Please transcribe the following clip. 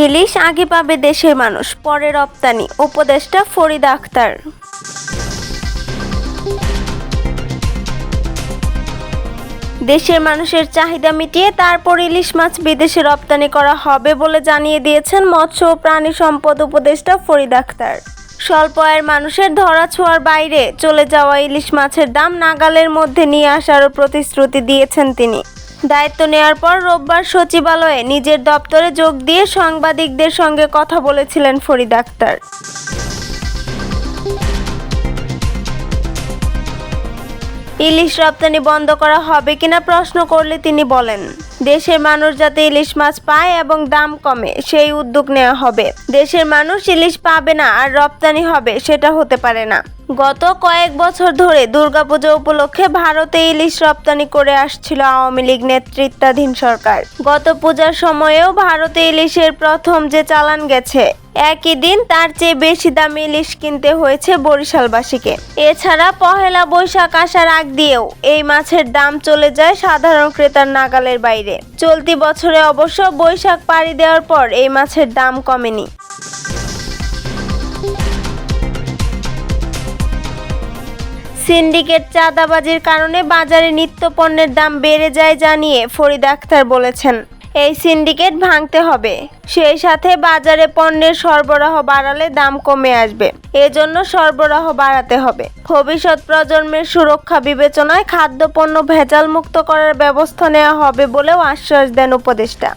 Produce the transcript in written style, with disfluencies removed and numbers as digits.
ইলিশ আগে পাবে দেশের মানুষ, পরে রপ্তানি, উপদেষ্টা ফরিদা আক্তার। দেশের মানুষের চাহিদা মিটিয়ে তারপর ইলিশ মাছ বিদেশে রপ্তানি করা হবে বলে জানিয়ে দিয়েছেন মৎস্য ও প্রাণী সম্পদ উপদেষ্টা ফরিদা আক্তার। স্বল্প আয়ের মানুষের ধরাছোঁয়ার বাইরে চলে যাওয়া ইলিশ মাছের দাম নাগালের মধ্যে নিয়ে আসারও প্রতিশ্রুতি দিয়েছেন তিনি। দায়িত্ব নেওয়ার পর রোববার সচিবালয়ে নিজের দপ্তরে যোগ দিয়ে সাংবাদিকদের সঙ্গে কথা বলেছিলেন ফরিদা আক্তার। ইলিশ রপ্তানি বন্ধ করা হবে কিনা প্রশ্ন করলে তিনি বলেন, দেশের মানুষ যাতে ইলিশ মাছ পায় এবং দাম কমে সেই উদ্যোগ নেওয়া হবে। দেশের মানুষ ইলিশ পাবে না আর রপ্তানি হবে সেটা হতে পারে না। গত কয়েক বছর ধরে দুর্গাপূজা উপলক্ষে ভারতে ইলিশ রপ্তানি করে আসছিল আওয়ামী লীগ নেতৃত্বাধীন সরকার। গত পূজার সময়েও ভারতে ইলিশের প্রথম যে চালান গেছে, একই দিন তার চেয়ে বেশি দামে ইলিশ কিনতে হয়েছে বরিশালবাসীকে। এছাড়া পহেলা বৈশাখ আসার আগ দিয়েও এই মাছের দাম চলে যায় সাধারণ ক্রেতার নাগালের বাইরে। চলতি বছরে অবশ্য বৈশাখ পাড়ি দেওয়ার পর এই মাছের দাম কমেনি। সিন্ডিকেট চাঁদাবাজির কারণে বাজারে নিত্যপণ্যের দাম বেড়ে যায় জানিয়ে ফরিদা আক্তার বলেছেন, এই সিন্ডিকেট ভাঙতে হবে, সেই সাথে বাজারে পণ্যের সরবরাহ বাড়ালে দাম কমে আসবে। এজন্য সরবরাহ বাড়াতে হবে। ভবিষ্যৎ প্রজন্মের সুরক্ষা বিবেচনায় খাদ্যপণ্য ভেজাল মুক্ত করার ব্যবস্থা নেওয়া হবে বলেও আশ্বাস দেন উপদেষ্টা।